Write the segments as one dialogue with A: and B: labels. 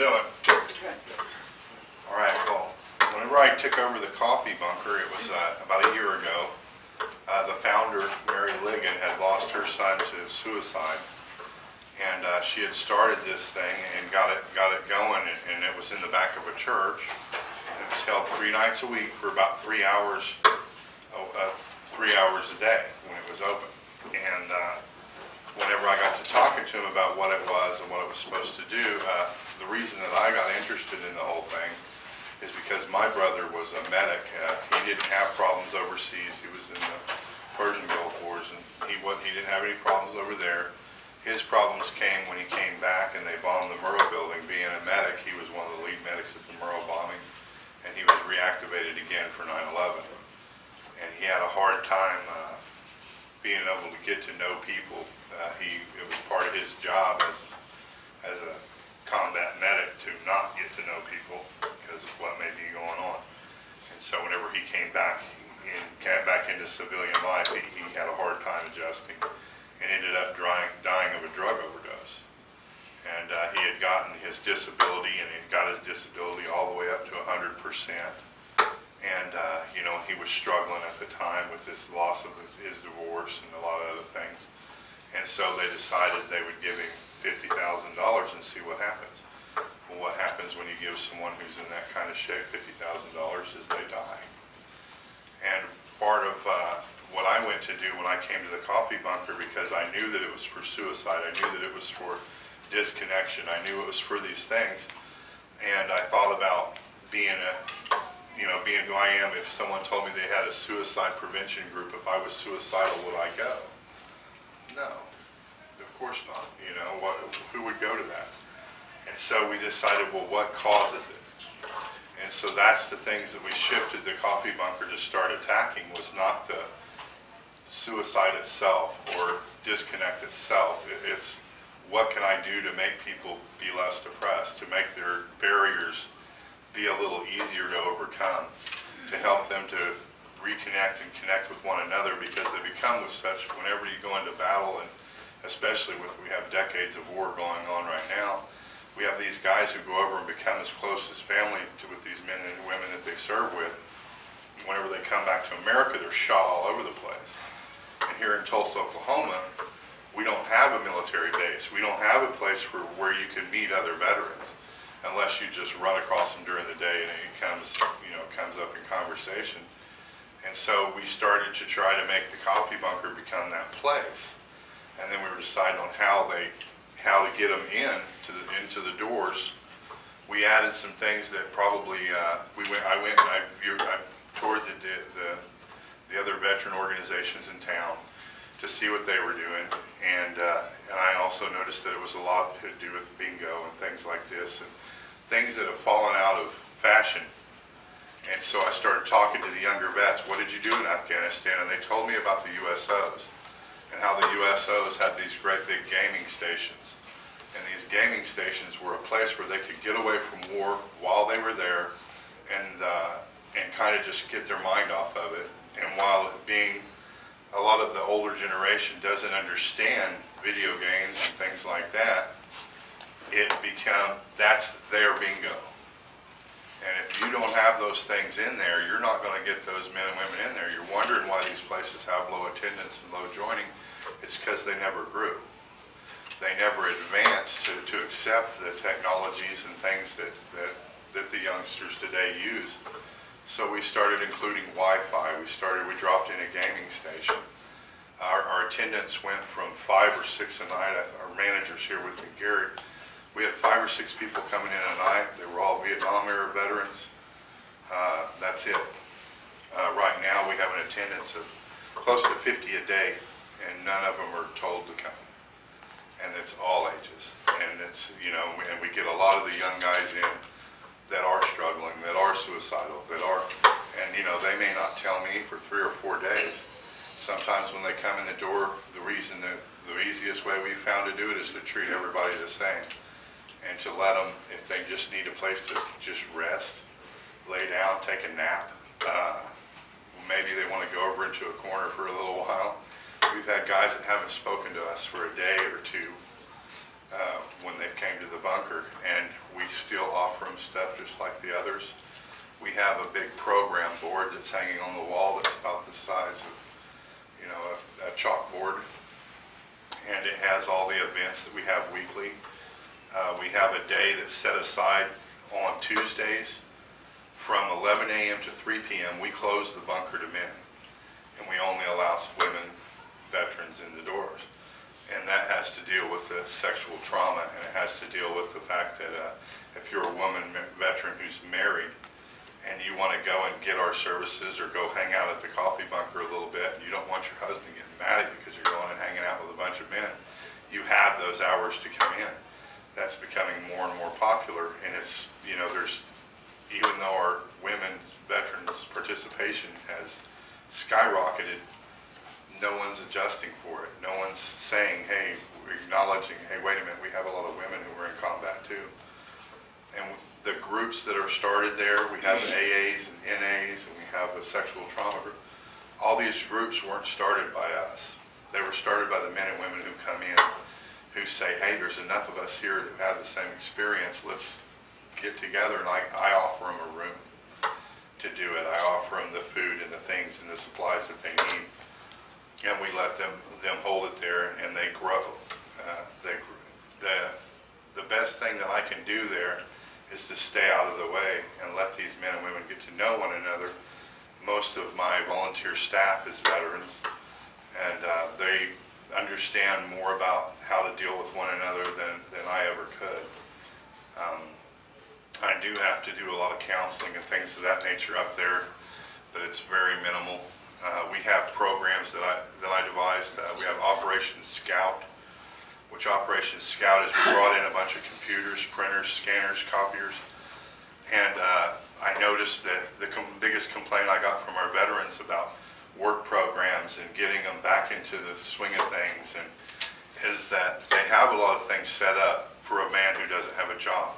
A: Doing? All right, well, whenever I took over the coffee bunker, it was about a year ago. The founder, Mary Ligon, had lost her son to suicide, and she had started this thing and got it going, and it was in the back of a church. And it was held 3 nights a week for about 3 hours, 3 hours a day when it was open. And whenever I got to talking to him about what it was and what it was supposed to do, the reason that I got interested in the whole thing is because my brother was a medic. He didn't have problems overseas. He was in the Persian Gulf Wars, and he didn't have any problems over there. His problems came when he came back and they bombed the Murrah building. Being a medic, he was one of the lead medics at the Murrah bombing, and he was reactivated again for 9/11. And he had a hard time being able to get to know people. It was part of his job as a combat medic to not get to know people because of what may be going on. And so whenever he came back into civilian life, he had a hard time adjusting and ended up dying of a drug overdose. And he had gotten his disability, and he got his disability all the way up to 100%. And he was struggling at the time with this loss of his divorce and a lot of other things. And so they decided they would give him $50,000 and see what happens. Well, what happens when you give someone who's in that kind of shape $50,000 is they die. And part of what I went to do when I came to the coffee bunker, because I knew that it was for suicide, I knew that it was for disconnection, I knew it was for these things, and I thought about being who I am. If someone told me they had a suicide prevention group, if I was suicidal, would I go? No, of course not. Who would go to that? And so we decided, well, what causes it? And so that's the things that we shifted the coffee bunker to start attacking, was not the suicide itself or disconnect itself. It's what can I do to make people be less depressed, to make their barriers be a little easier to overcome, to help them to reconnect and connect with one another, because they become with such, whenever you go into battle, and especially we have decades of war going on right now, we have these guys who go over and become as close as family with these men and women that they serve with. Whenever they come back to America, they're shot all over the place. And here in Tulsa, Oklahoma, we don't have a military base. We don't have a place where you can meet other veterans, unless you just run across them during the day and it comes up in conversation. And so we started to try to make the coffee bunker become that place. And then we were deciding on how to get them into the doors. We added some things that probably I went and I toured the other veteran organizations in town to see what they were doing, and I also noticed that it was a lot to do with bingo and things like this, and things that have fallen out of fashion. And so I started talking to the younger vets. What did you do in Afghanistan? And they told me about the USOs and how the USOs had these great big gaming stations. And these gaming stations were a place where they could get away from war while they were there and kind of just get their mind off of it. And while being a lot of the older generation doesn't understand video games and things like that, that's their bingo. And if you don't have those things in there, you're not going to get those men and women in there. You're wondering why these places have low attendance and low joining. It's because they never grew. They never advanced to accept the technologies and things that the youngsters today use. So we started including Wi-Fi. We dropped in a gaming station. Our attendance went from 5 or 6 a night. Our manager's here with me, Gary. We had 5 or 6 people coming in a night. They were all Vietnam era veterans. That's it. Right now we have an attendance of close to 50 a day, and none of them are told to come. And it's all ages. And it's, and we get a lot of the young guys in that are struggling, that are suicidal, and they may not tell me for 3 or 4 days. Sometimes when they come in the door, the easiest way we found to do it is to treat everybody the same, and to let them, if they just need a place to just rest, lay down, take a nap, maybe they want to go over into a corner for a little while. We've had guys that haven't spoken to us for a day or two when they came to the bunker, and we still offer them stuff just like the others. We have a big program board that's hanging on the wall that's about the size of, a chalkboard, and it has all the events that we have weekly. We have a day that's set aside on Tuesdays from 11 a.m. to 3 p.m. We close the bunker to men, and we only allow women veterans in the doors. And that has to deal with the sexual trauma, and it has to deal with the fact that if you're a woman veteran who's married and you want to go and get our services or go hang out at the coffee bunker a little bit, and you don't want your husband getting mad at you because you're going and hanging out with a bunch of men, you have those hours to come in. That's becoming more and more popular, and it's, there's, even though our women's veterans participation has skyrocketed, no one's adjusting for it. No one's saying, hey, we're acknowledging, hey, wait a minute, we have a lot of women who are in combat too. And the groups that are started there, we have AAs and NAs, and we have a sexual trauma group. All these groups weren't started by us. They were started by the men and women who come in, who say, hey, there's enough of us here that have the same experience. Let's get together, and I offer them a room to do it. I offer them the food and the things and the supplies that they need. And we let them hold it there, and they grow. The best thing that I can do there is to stay out of the way and let these men and women get to know one another. Most of my volunteer staff is veterans, and they understand more about how to deal with one another than I ever could. I do have to do a lot of counseling and things of that nature up there, but it's very minimal. We have programs that I devised. We have Operation Scout, which Operation Scout is we brought in a bunch of computers, printers, scanners, copiers, and I noticed that the biggest complaint I got from our veterans about work programs and getting them back into the swing of things is that they have a lot of things set up for a man who doesn't have a job.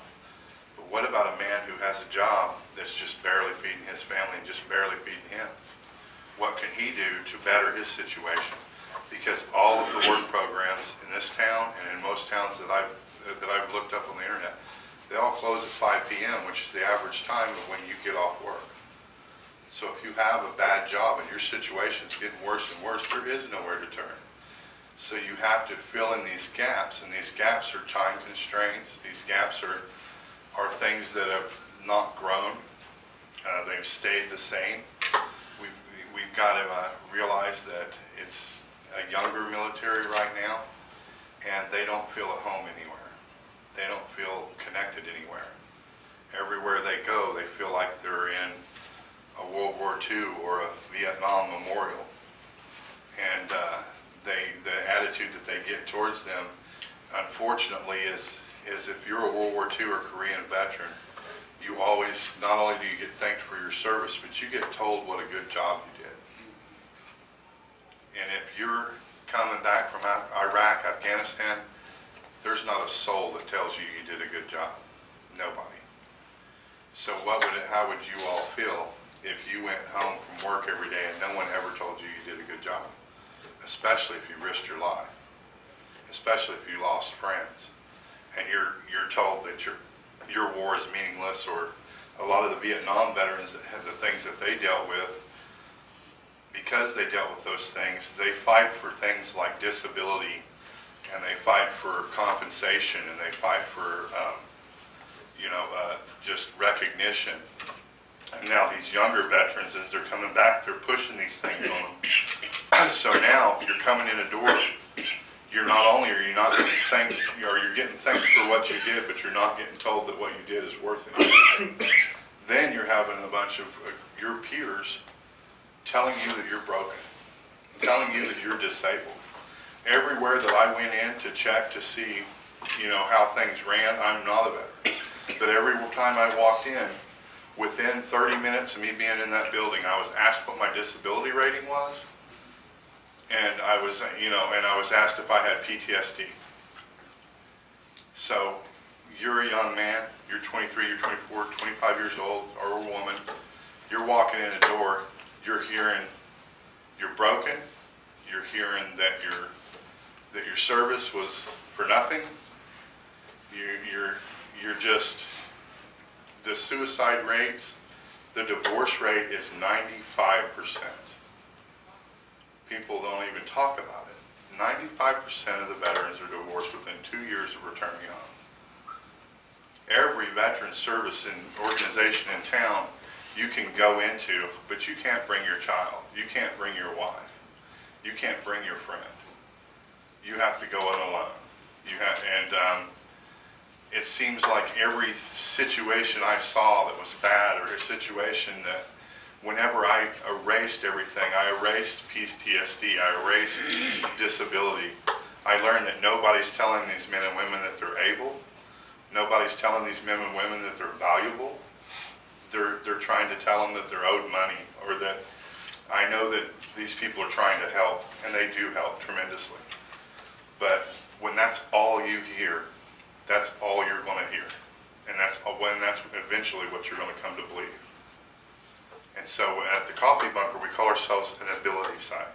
A: But what about a man who has a job that's just barely feeding his family and just barely feeding him? What can he do to better his situation? Because all of the work programs in this town and in most towns that I've looked up on the internet, they all close at 5 p.m., which is the average time of when you get off work. So if you have a bad job and your situation's getting worse and worse, there is nowhere to turn. So you have to fill in these gaps, and these gaps are time constraints. These gaps are things that have not grown. They've stayed the same. We've got to realize that it's a younger military right now, and they don't feel at home anywhere. They don't feel connected anywhere. Everywhere they go, they feel like they're in a World War II or a Vietnam memorial. And the attitude that they get towards them, unfortunately, is if you're a World War II or Korean veteran, you always, not only do you get thanked for your service, but you get told what a good job you did. And if you're coming back from Iraq, Afghanistan, there's not a soul that tells you you did a good job. Nobody. So how would you all feel if you went home from work every day and no one ever told you you did a good job? Especially if you risked your life. Especially if you lost friends. And you're told that your war is meaningless, or a lot of the Vietnam veterans that had the things that they dealt with, because they dealt with those things, they fight for things like disability, and they fight for compensation, and they fight for just recognition. And now these younger veterans, as they're coming back, they're pushing these things on them. So now you're coming in a door, you're not only are you not getting thanked, or you're getting thanked for what you did, but you're not getting told that what you did is worth anything. Then you're having a bunch of your peers telling you that you're broken, telling you that you're disabled. Everywhere that I went in to check to see, how things ran, I'm not a veteran. But every time I walked in, within 30 minutes of me being in that building, I was asked what my disability rating was, and I was asked if I had PTSD. So you're a young man, you're 23, you're 24, 25 years old, or a woman, you're walking in a door, you're hearing you're broken, you're hearing that your service was for nothing, You're just, the suicide rates, the divorce rate is 95%. People don't even talk about it. 95% of the veterans are divorced within 2 years of returning home. Every veteran service and organization in town you can go into, but you can't bring your child. You can't bring your wife. You can't bring your friend. You have to go in alone. It seems like every situation I saw that was bad, or a situation that whenever I erased everything, I erased PTSD, I erased disability. I learned that nobody's telling these men and women that they're able. Nobody's telling these men and women that they're valuable. They're trying to tell them that they're owed money, or that I know that these people are trying to help, and they do help tremendously. But when that's all you hear, that's all you're going to hear. And that's eventually what you're going to come to believe. And so at the Coffee Bunker, we call ourselves an ability site.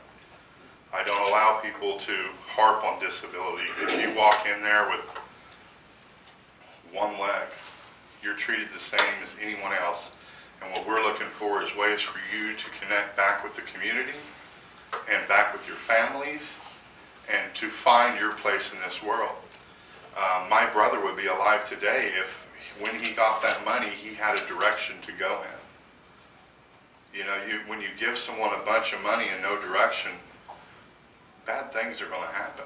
A: I don't allow people to harp on disability. If you walk in there with one leg, you're treated the same as anyone else. And what we're looking for is ways for you to connect back with the community and back with your families and to find your place in this world. My brother would be alive today if when he got that money, he had a direction to go in. You know, when you give someone a bunch of money and no direction, bad things are going to happen.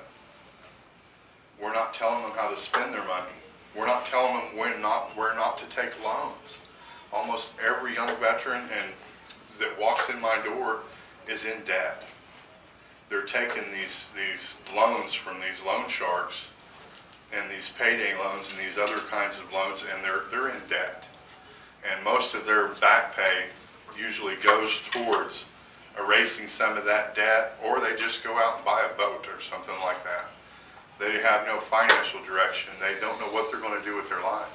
A: We're not telling them how to spend their money. We're not telling them where not to take loans. Almost every young veteran that walks in my door is in debt. They're taking these loans from these loan sharks and these payday loans and these other kinds of loans, and they're in debt. And most of their back pay usually goes towards erasing some of that debt, or they just go out and buy a boat or something like that. They have no financial direction. They don't know what they're going to do with their life.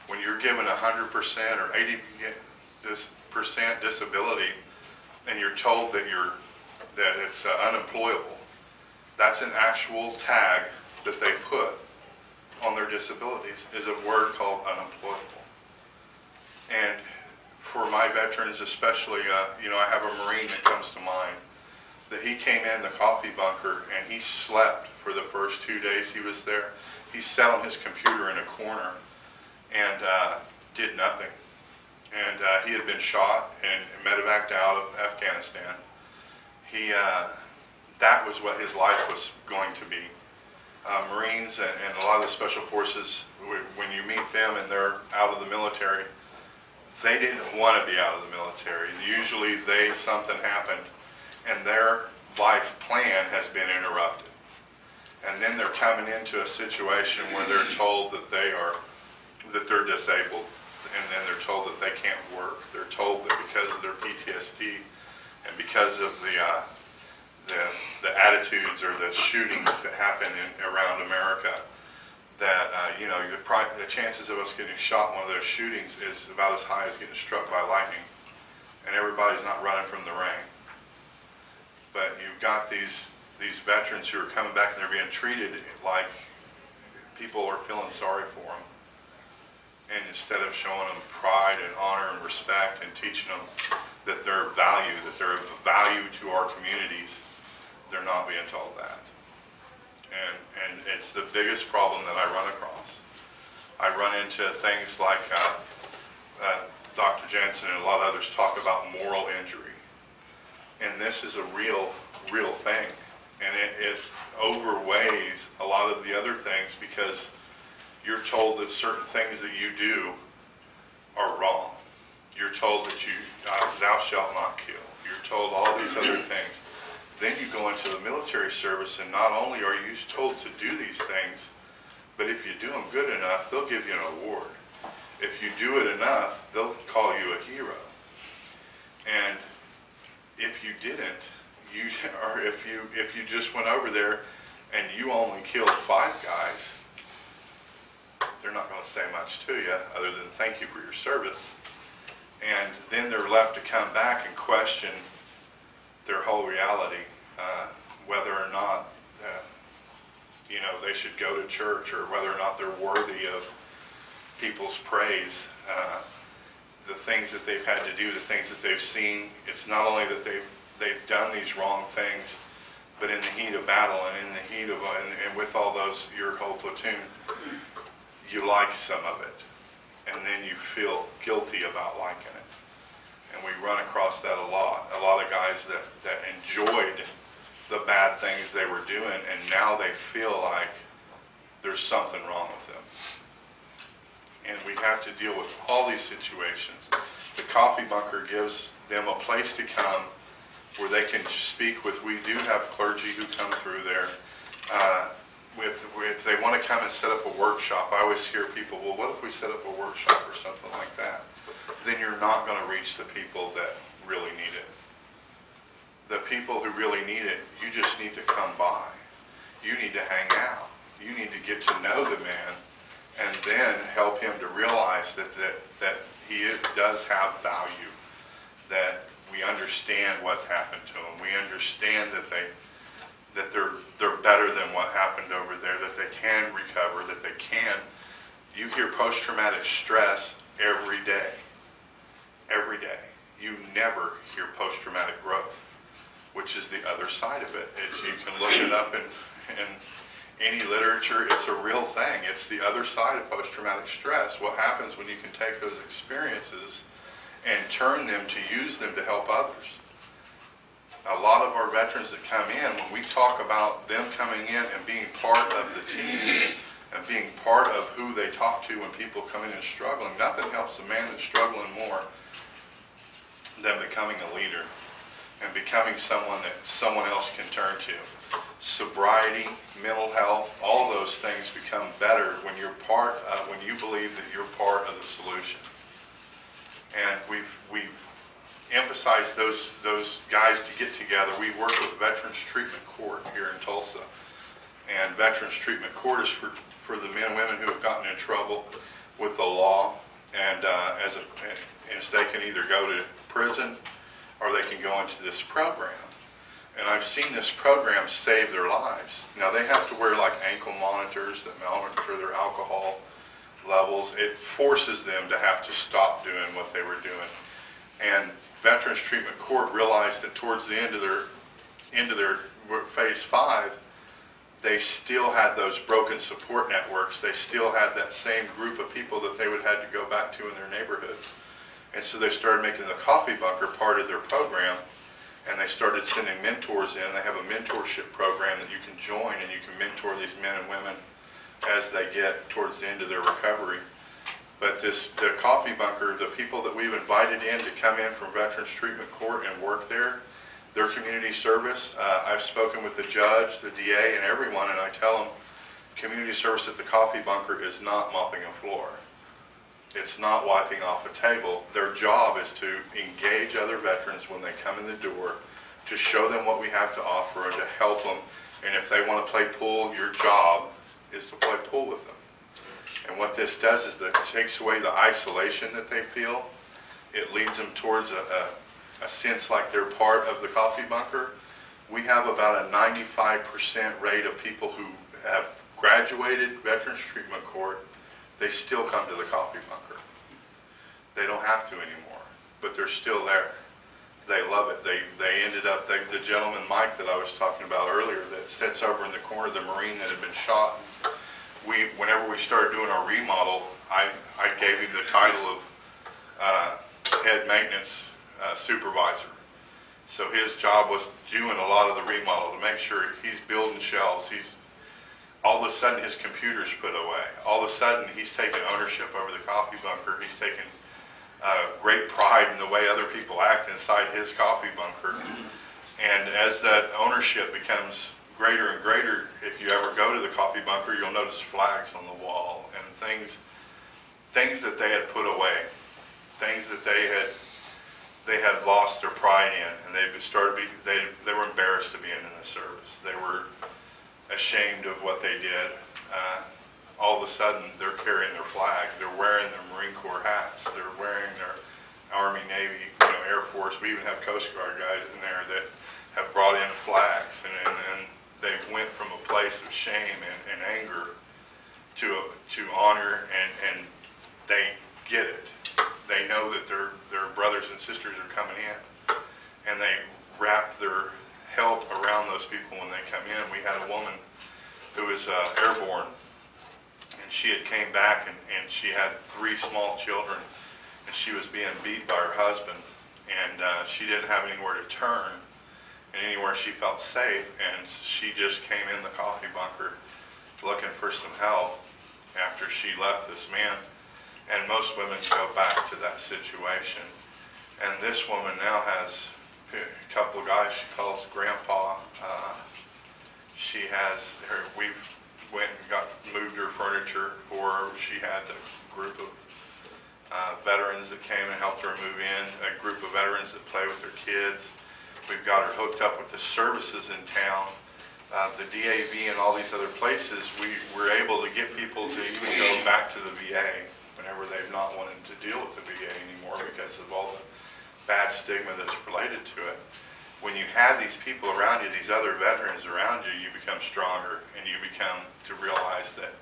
A: When you're given 100% or 80% disability, and you're told that it's unemployable, that's an actual tag that they put on their disabilities, is a word called unemployable. And for my veterans especially, I have a Marine that comes to mind, that he came in the Coffee Bunker and he slept for the first 2 days he was there. He sat on his computer in a corner and did nothing. And he had been shot and medevaced out of Afghanistan. That was what his life was going to be. Marines and a lot of the special forces, when you meet them and they're out of the military, they didn't want to be out of the military. Usually something happened and their life plan has been interrupted. And then they're coming into a situation where they're told that they're disabled, and then they're told that they can't work. They're told that because of their PTSD and because of the attitudes or the shootings that happen around America, that the chances of us getting shot in one of those shootings is about as high as getting struck by lightning. And everybody's not running from the rain. But you've got these veterans who are coming back and they're being treated like people are feeling sorry for them. And instead of showing them pride and honor and respect and teaching them that they're valued, that they're of value to our communities, they're not being told that. And it's the biggest problem that I run across. I run into things like Dr. Jensen and a lot of others talk about moral injury. And this is a real thing. And it overweighs a lot of the other things because you're told that certain things that you do are wrong. You're told that thou shalt not kill. You're told all these other things. Then you go into the military service, and not only are you told to do these things, but if you do them good enough, they'll give you an award. If you do it enough, they'll call you a hero. And if you didn't, or if you just went over there and you only killed 5 guys, they're not going to say much to you other than thank you for your service. And then they're left to come back and question their whole reality, whether or not you know, they should go to church, or whether or not they're worthy of people's praise. The things that they've had to do, the things that they've seen. It's not only that they've done these wrong things, but in the heat of battle and in the heat of and with all those, your whole platoon, you like some of it, and then you feel guilty about liking it. And we run across that a lot. A lot of guys that enjoyed the bad things they were doing, and now they feel like there's something wrong with them. And we have to deal with all these situations. The Coffee Bunker gives them a place to come where they can speak with. We do have clergy who come through there. If they want to come and set up a workshop, I always hear people, well, what if we set up a workshop or something like that? Then you're not going to reach the people that really need it. The people who really need it, you just need to come by. You need to hang out. You need to get to know the man, and then help him to realize that he does have value, that we understand what's happened to him. We understand that they're better than what happened over there, that they can recover, that they can. You hear post-traumatic stress every day. Every day. You never hear post-traumatic growth, which is the other side of it. You can look it up in any literature. It's a real thing. It's the other side of post-traumatic stress. What happens when you can take those experiences and turn them to use them to help others? A lot of our veterans that come in, when we talk about them coming in and being part of the team and being part of who they talk to when people come in and struggling, nothing helps a man that's struggling more than becoming a leader and becoming someone that someone else can turn to. Sobriety, mental health, all those things become better when you're when you believe that you're part of the solution. And we've emphasized those guys to get together. We work with Veterans Treatment Court here in Tulsa, and Veterans Treatment Court is for the men and women who have gotten in trouble with the law, and they can either go to prison or they can go into this program. And I've seen this program save their lives. Now, they have to wear like ankle monitors that monitor their alcohol levels. It forces them to have to stop doing what they were doing. And Veterans Treatment Court realized that towards the end of their phase 5, they still had those broken support networks. They still had that same group of people that they would have to go back to in their neighborhoods. And so they started making the Coffee Bunker part of their program, and they started sending mentors in. They have a mentorship program that you can join, and you can mentor these men and women as they get towards the end of their recovery. But the Coffee Bunker, the people that we've invited in to come in from Veterans Treatment Court and work there, their community service, I've spoken with the judge, the DA, and everyone, and I tell them, community service at the Coffee Bunker is not mopping a floor. It's not wiping off a table. Their job is to engage other veterans when they come in the door, to show them what we have to offer and to help them. And if they want to play pool, your job is to play pool with them. And what this does is that it takes away the isolation that they feel. It leads them towards a sense like they're part of the Coffee Bunker. We have about a 95% rate of people who have graduated Veterans Treatment Court. They still come to the Coffee Bunker. They don't have to anymore, but they're still there. They love it. They ended up, the gentleman, Mike, that I was talking about earlier, that sits over in the corner, the Marine that had been shot. Whenever we started doing our remodel, I gave him the title of head maintenance supervisor. So his job was doing a lot of the remodel to make sure he's building shelves. All of a sudden his computer's put away. All of a sudden he's taken ownership over the Coffee Bunker. He's taken great pride in the way other people act inside his Coffee Bunker. And as that ownership becomes greater and greater, if you ever go to the Coffee Bunker, you'll notice flags on the wall and things that they had put away, things that they had lost their pride in, and they were embarrassed to be in the service. They were ashamed of what they did. All of a sudden, they're carrying their flag. They're wearing their Marine Corps hats. They're wearing their Army, Navy, Air Force. We even have Coast Guard guys in there that have brought in flags, and they went from a place place of shame and anger to honor, and they get it. They know that their brothers and sisters are coming in, and they wrap their help around those people when they come in. We had a woman who was airborne, and she had came back, and she had 3 small children, and she was being beat by her husband, and she didn't have anywhere to turn and anywhere she felt safe, and she just came in the coffee bunker looking for some help after she left this man. And most women go back to that situation. And this woman now has a couple of guys she calls grandpa. She has her, we've went and moved her furniture for her. She had a group of veterans that came and helped her move in, a group of veterans that play with their kids. We've got her hooked up with the services in town, the DAV and all these other places. We were able to get people to even go back to the VA whenever they've not wanted to deal with the VA anymore because of all the bad stigma that's related to it. When you have these people around you, these other veterans around you, you become stronger, and you become to realize that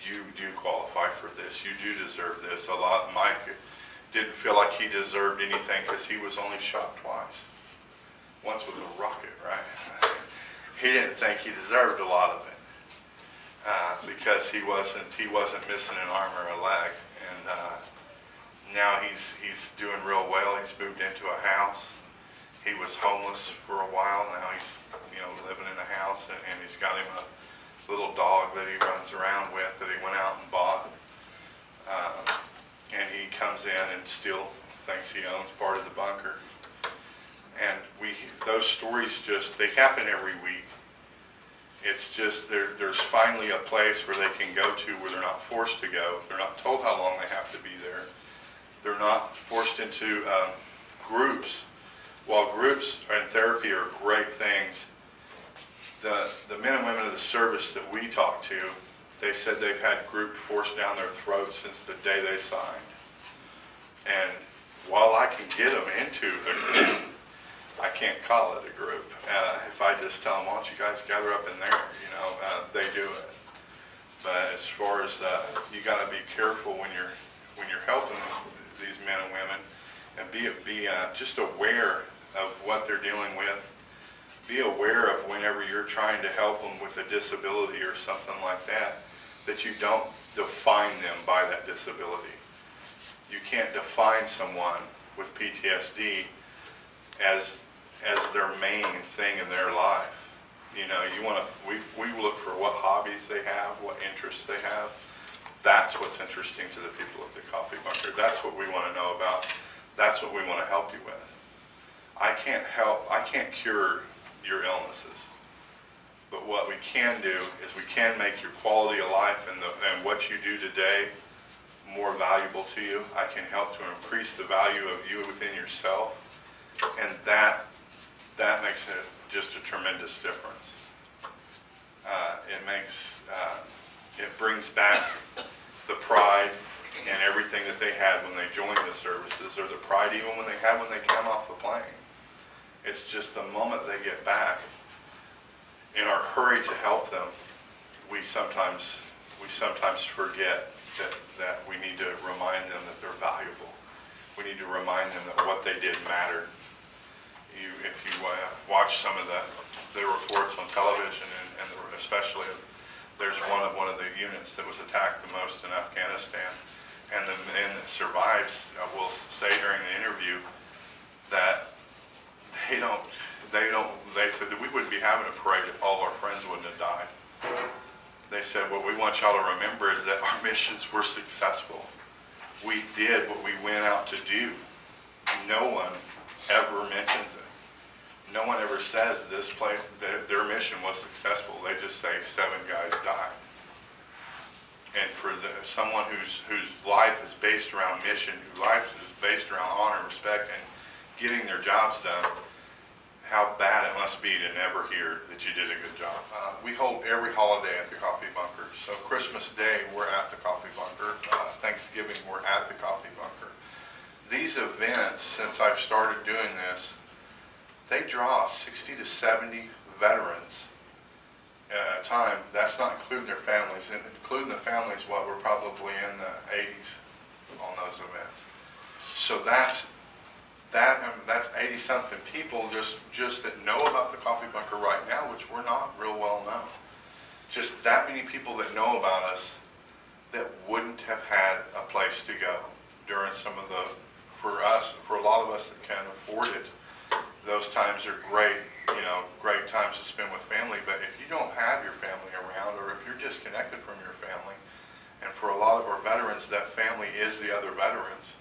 A: you do qualify for this. You do deserve this. Mike didn't feel like he deserved anything because he was only shot twice. Once with a rocket, right? He didn't think he deserved a lot of it because he wasn't missing an arm or a leg. And now he's doing real well. He's moved into a house. He was homeless for a while. Now he's living in a house, and he's got him a little dog that he runs around with that he went out and bought. And he comes in and still thinks he owns part of the bunker. And those stories they happen every week. It's just there's finally a place where they can go to where they're not forced to go. They're not told how long they have to be there. They're not forced into groups. While groups and therapy are great things, the men and women of the service that we talk to, they said they've had group forced down their throats since the day they signed. And while I can get them into a group, I can't call it a group. If I just tell them, why don't you guys gather up in there, they do it. But as far as you got to be careful when you're helping these men and women, and be just aware of what they're dealing with. Be aware of whenever you're trying to help them with a disability or something like that, that you don't define them by that disability. You can't define someone with PTSD as their main thing in their life. We look for what hobbies they have, what interests they have. That's what's interesting to the people at the Coffee Bunker. That's what we want to know about. That's what we want to help you with. I can't cure your illnesses. But what we can do is we can make your quality of life and what you do today more valuable to you. I can help to increase the value of you within yourself. And that makes just a tremendous difference. It brings back the pride and everything that they had when they joined the services, or the pride even when they had when they came off the plane. It's just the moment they get back, in our hurry to help them, we sometimes forget that we need to remind them that they're valuable. We need to remind them that what they did mattered. If you watch some of the reports on television, and especially there's one of the units that was attacked the most in Afghanistan, and the men that survived will say during the interview that they said that we wouldn't be having a parade if all our friends wouldn't have died. They said, what we want y'all to remember is that our missions were successful. We did what we went out to do. No one ever mentions it. No one ever says this place, their mission was successful. They just say 7 guys died. And for someone whose life is based around mission, whose life is based around honor, respect, and getting their jobs done, how bad it must be to never hear that you did a good job. We hold every holiday at the Coffee Bunker. So Christmas Day, we're at the Coffee Bunker. Thanksgiving, we're at the Coffee Bunker. These events, since I've started doing this, they draw 60 to 70 veterans time. That's not including their families. And including the families, what we're probably in the 80s on those events. So that's 80-something people just that know about the Coffee Bunker right now, which we're not real well known. Just that many people that know about us that wouldn't have had a place to go during some of the, for a lot of us that can afford it, those times are great, great times to spend with family. But if you don't have your family around, or if you're disconnected from your family, and for a lot of our veterans, that family is the other veterans,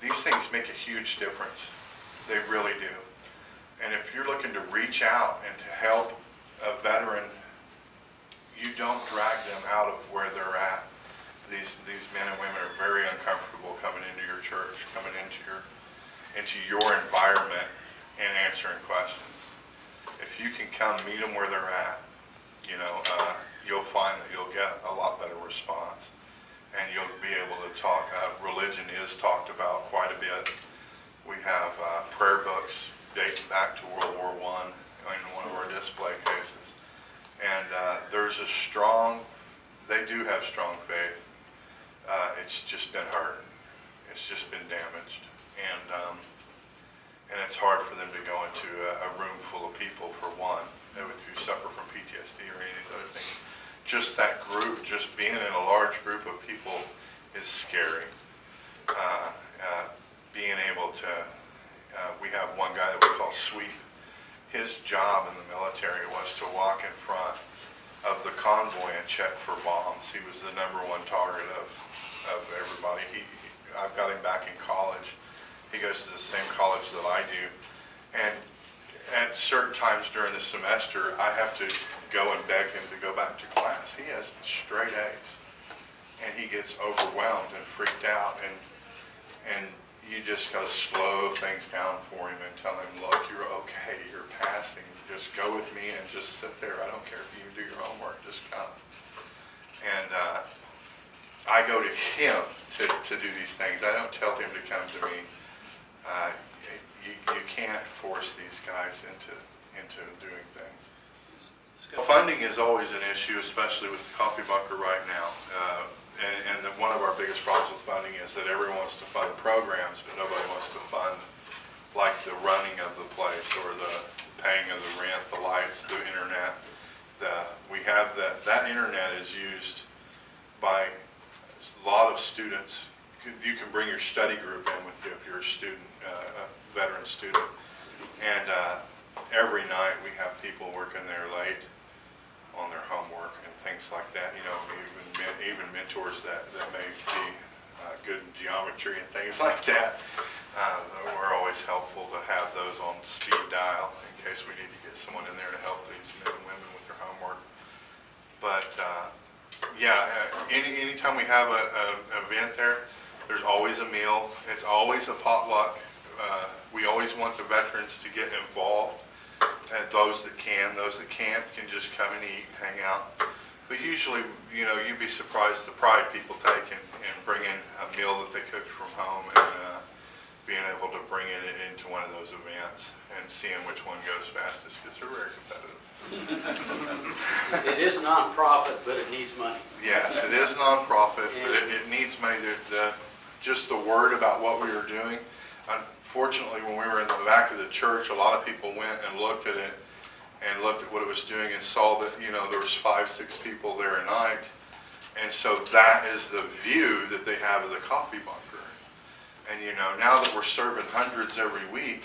A: these things make a huge difference. They really do. And if you're looking to reach out and to help a veteran, you don't drag them out of where they're at. These men and women are very uncomfortable coming into your church, coming into your environment and answering questions. If you can come meet them where they're at, you'll find that you'll get a lot better response, and you'll be able to talk. Religion is talked about quite a bit. We have prayer books dating back to World War I in one of our display cases. And they do have strong faith. It's just been hurt. It's just been damaged. And it's hard for them to go into a room full of people, for one, if you suffer from PTSD or any of these other things. Just that group, just being in a large group of people is scary. Being able to, we have one guy that we call Sweep. His job in the military was to walk in front of the convoy and check for bombs. He was the #1 target of everybody. I've got him back in college. He goes to the same college that I do. And at certain times during the semester, I have to go and beg him to go back to class. He has straight A's. And he gets overwhelmed and freaked out. And you just got to slow things down for him and tell him, look, you're okay, you're passing. Just go with me and just sit there. I don't care if you do your homework, just come. And I go to him to do these things. I don't tell him to come to me. You can't force these guys into doing things. Funding is always an issue, especially with the Coffee Bunker right now. And one of our biggest problems with funding is that everyone wants to fund programs, but nobody wants to fund like the running of the place, or the paying of the rent, the lights, the internet. We have that internet is used by a lot of students. You can bring your study group in with you if you're a student, a veteran student. And every night we have people working there late on their homework and things like that. Even mentors that may be good in geometry and things like that. We're always helpful to have those on speed dial in case we need to get someone in there to help these men and women with their homework. But anytime we have an event there, there's always a meal. It's always a potluck. We always want the veterans to get involved. And those that can, those that can't, can just come and eat and hang out. But usually, you'd be surprised the pride people take in bringing a meal that they cooked from home and being able to bring it into one of those events and seeing which one goes fastest, because they're very competitive.
B: It is non-profit, but it needs money.
A: Yes, it is non-profit, but it needs money. Just the word about what we were doing. Unfortunately, when we were in the back of the church, a lot of people went and looked at it and looked at what it was doing and saw that, there was 5-6 people there a night. And so that is the view that they have of the Coffee Bunker. And, now that we're serving hundreds every week,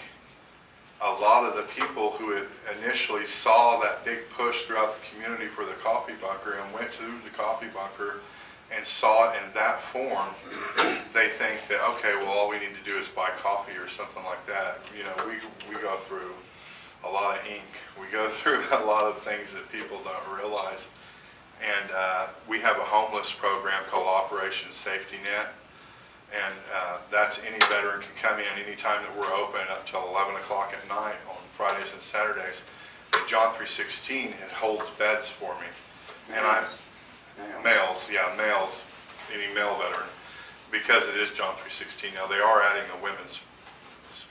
A: a lot of the people who had initially saw that big push throughout the community for the Coffee Bunker and went to the Coffee Bunker and saw it in that form, they think that, okay, well, all we need to do is buy coffee or something like that. We go through a lot of ink. We go through a lot of things that people don't realize. And we have a homeless program called Operation Safety Net. And that's any veteran can come in anytime that we're open up till 11 o'clock at night on Fridays and Saturdays. And John 3:16, it holds beds for me. And males, any male veteran, because it is John 3:16. Now they are adding a women's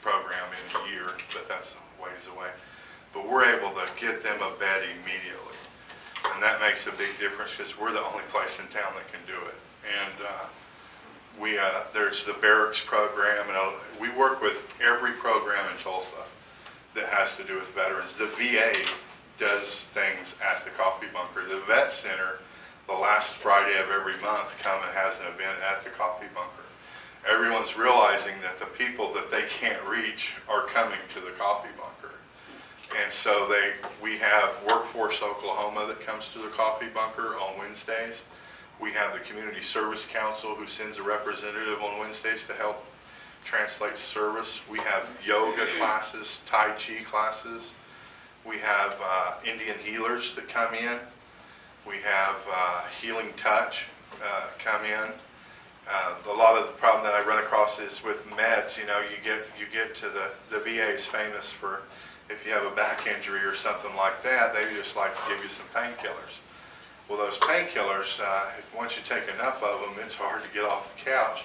A: program in a year, but that's a ways away. but we're able to get them a bed immediately. And that makes a big difference because we're the only place in town that can do it. And there's the barracks program, and we work with every program in Tulsa that has to do with veterans. The VA does things at the Coffee Bunker. The Vet Center, the last Friday of every month, come and has an event at the Coffee Bunker. Everyone's realizing that the people that they can't reach are coming to the Coffee Bunker. And so we have Workforce Oklahoma that comes to the Coffee Bunker on Wednesdays. We have the Community Service Council who sends a representative on Wednesdays to help translate service. We have yoga classes, Tai Chi classes. We have Indian healers that come in. We have Healing Touch come in. A lot of the problem that I run across is with meds. You know, you get to the VA is famous for, if you have a back injury or something like that, they just like to give you some painkillers. Well, those painkillers, once you take enough of them, it's hard to get off the couch,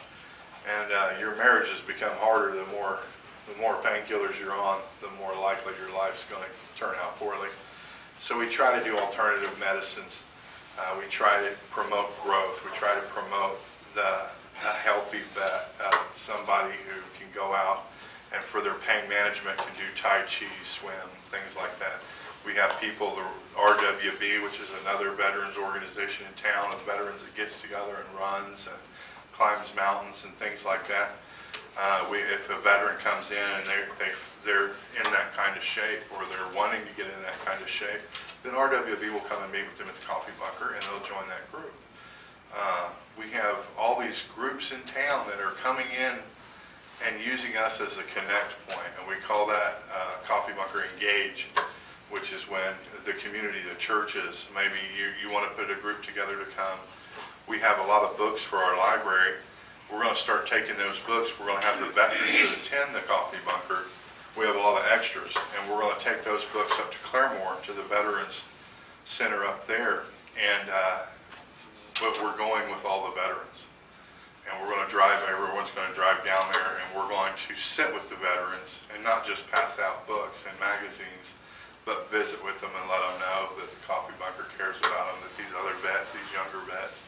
A: and your marriage has become harder the more painkillers you're on, the more likely your life's going to turn out poorly. So we try to do alternative medicines. We try to promote growth. We try to promote a healthy vet, somebody who can go out and for their pain management can do Tai Chi, swim, things like that. We have people, the RWB, which is another veterans organization in town of veterans that gets together and runs and climbs mountains and things like that. If a veteran comes in and they're in that kind of shape or they're wanting to get in that kind of shape, then RWB will come and meet with them at the Coffee Bunker and they'll join that group. We have all these groups in town that are coming in and using us as a connect point, and we call that Coffee Bunker Engage, which is when the community, the churches, maybe you want to put a group together to come. We have a lot of books for our library. We're going to start taking those books. We're going to have the veterans that attend the Coffee Bunker. We have a lot of extras, and we're going to take those books up to Claremore, to the Veterans Center up there, and but we're going with all the veterans. And we're going to drive, everyone's going to drive down there, and we're going to sit with the veterans and not just pass out books and magazines, but visit with them and let them know that the Coffee Bunker cares about them, that these other vets, these younger vets,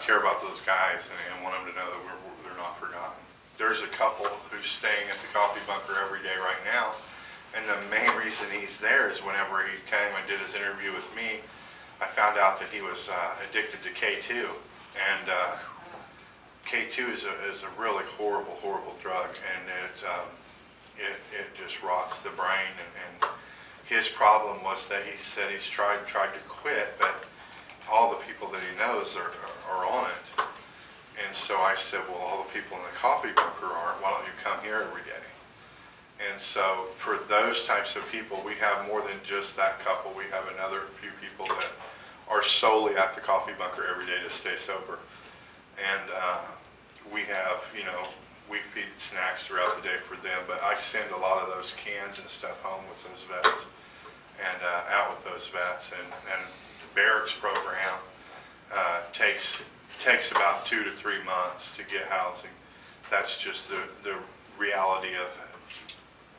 A: care about those guys and want them to know that they're not forgotten. There's a couple who's staying at the Coffee Bunker every day right now, and the main reason he's there is whenever he came and did his interview with me, I found out that he was addicted to K2, and K2 is a really horrible drug, and it just rots the brain. And his problem was that he said he's tried to quit, but all the people that he knows are on it. And so I said, well, all the people in the Coffee Bunker aren't. Why don't you come here every day? And so for those types of people, we have more than just that couple. We have another few people that are solely at the Coffee Bunker every day to stay sober. And we have, we feed snacks throughout the day for them, but I send a lot of those cans and stuff home with those vets and out with those vets. And the barracks program takes about 2 to 3 months to get housing. That's just the reality of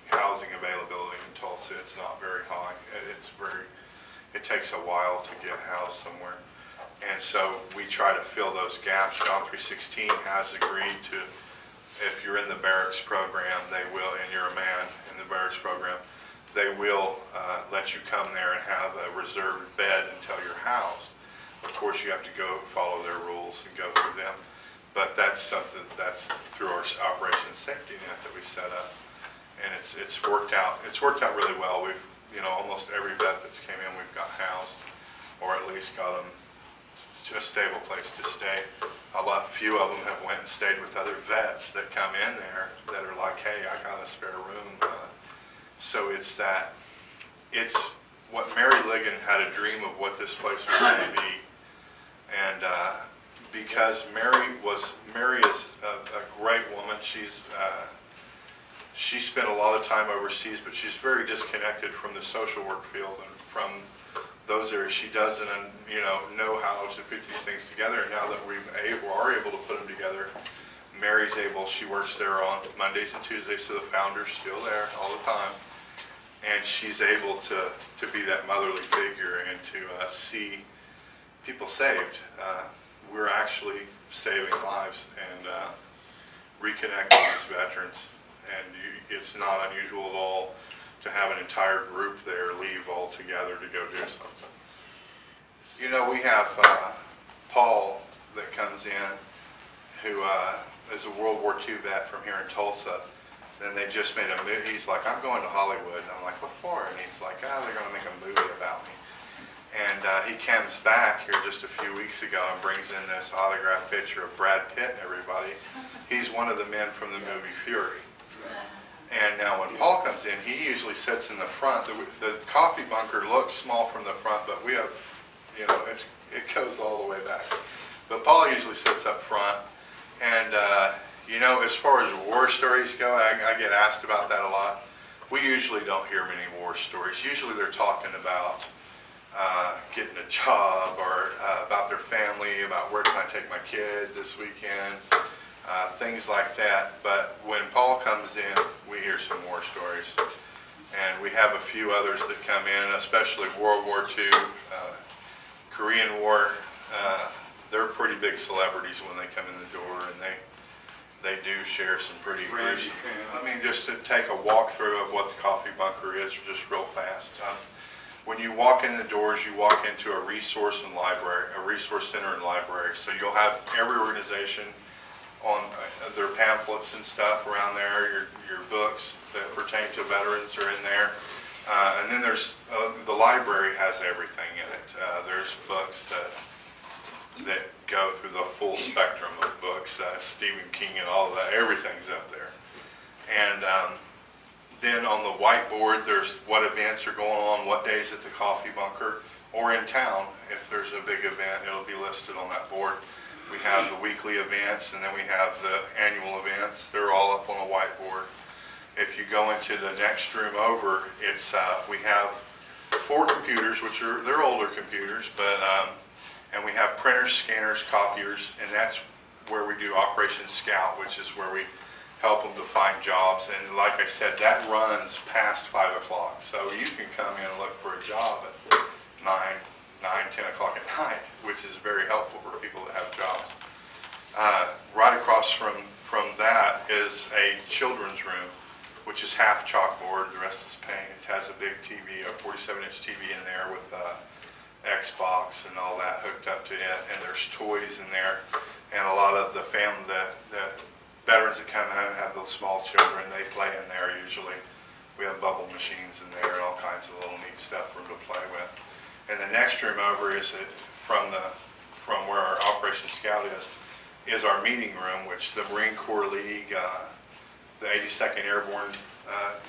A: housing availability in Tulsa. It's not very high. It takes a while to get housed somewhere. And so we try to fill those gaps. John 3:16 has agreed to, if you're in the barracks program, they will, and you're a man in the barracks program, they will let you come there and have a reserved bed until you're housed. Of course, you have to go follow their rules and go through them. But that's something that's through our Operation Safety Net that we set up. And it's worked out. It's worked out really well. We've, almost every vet that's came in, we've got housed, or at least got them to a stable place to stay. Few of them have went and stayed with other vets that come in there that are like, hey, I got a spare room. So it's what Mary Ligon had a dream of what this place was going to be. And because Mary is a great woman. She spent a lot of time overseas, but she's very disconnected from the social work field and from those areas. She doesn't, know how to put these things together. And now that we are able to put them together, Mary's able. She works there on Mondays and Tuesdays, so the founder's still there all the time. and she's able to be that motherly figure and to see people saved. We're actually saving lives and reconnecting these veterans, and it's not unusual at all to have an entire group there leave all together to go do something. You know, we have Paul that comes in, who is a World War II vet from here in Tulsa. Then they just made a movie. He's like, I'm going to Hollywood. And I'm like, what for? And he's like, oh, they're going to make a movie about me. And he comes back here just a few weeks ago and brings in this autographed picture of Brad Pitt and everybody. He's one of the men from the movie Fury. And now when Paul comes in, he usually sits in the front. The coffee bunker looks small from the front, but we have, you know, it goes all the way back. But Paul usually sits up front. And, you know, as far as war stories go, I get asked about that a lot. We usually don't hear many war stories. Usually they're talking about getting a job or about their family, about where can I take my kid this weekend, things like that. But when Paul comes in, we hear some war stories. And we have a few others that come in, especially World War II, Korean War. They're pretty big celebrities when they come in the door, and they do share some pretty gruesome. I mean, just to take a walkthrough of what the coffee bunker is, just real fast. When you walk in the doors, you walk into a resource and library, a resource center and library. So you'll have every organization on their pamphlets and stuff around there. Your books that pertain to veterans are in there. And then there's the library has everything in it. There's books that go through the full spectrum of books, Stephen King and all of that, everything's up there. And then on the whiteboard, there's what events are going on, what days at the coffee bunker, or in town. If there's a big event, it'll be listed on that board. We have the weekly events, and then we have the annual events. They're all up on a whiteboard. If you go into the next room over, it's we have 4 computers, which they're older computers, but and we have printers, scanners, copiers, and that's where we do Operation Scout, which is where we help them to find jobs. And like I said, that runs past 5 o'clock. So you can come in and look for a job at 10 o'clock at night, which is very helpful for people that have jobs. Right across from that is a children's room, which is half chalkboard, the rest is paint. It has a big TV, a 47-inch TV in there with Xbox and all that hooked up to it, and there's toys in there, and a lot of the veterans that come home have those small children. They play in there usually. We have bubble machines in there and all kinds of little neat stuff for them to play with. And the next room over is from where our Operation Scout is our meeting room, which the Marine Corps League, the 82nd Airborne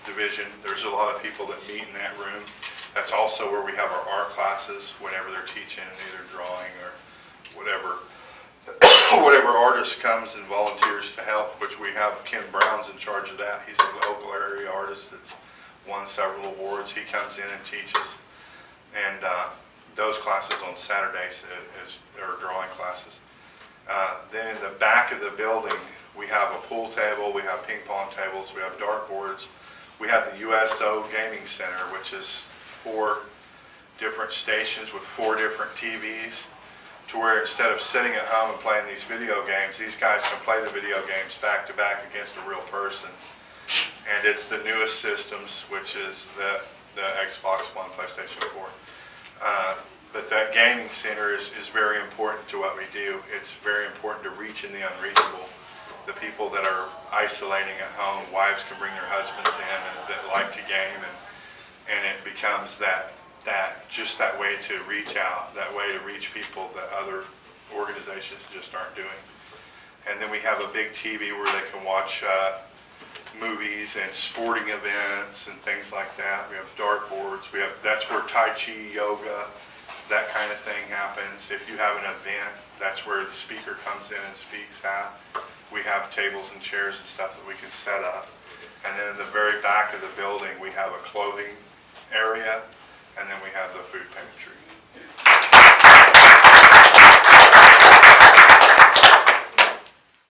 A: Division, there's a lot of people that meet in that room. That's also where we have our art classes whenever they're teaching either drawing or whatever artist comes and volunteers to help, which we have Ken Brown's in charge of that. He's a local area artist that's won several awards. He comes in and teaches. And those classes on Saturdays are drawing classes. Then in the back of the building, we have a pool table, we have ping pong tables, we have dartboards. We have the USO Gaming Center, which is 4 different stations with 4 different TVs, to where instead of sitting at home and playing these video games, these guys can play the video games back to back against a real person. And it's the newest systems, which is the Xbox One, PlayStation 4. But that gaming center is very important to what we do. It's very important to reaching the unreachable. The people that are isolating at home, wives can bring their husbands in and that like to game, and it becomes just that way to reach out, that way to reach people that other organizations just aren't doing. And then we have a big TV where they can watch movies and sporting events and things like that. We have dartboards. That's where Tai Chi, yoga, that kind of thing happens. If you have an event, that's where the speaker comes in and speaks at. We have tables and chairs and stuff that we can set up. And then in the very back of the building, we have a clothing area, and then we have the food pantry.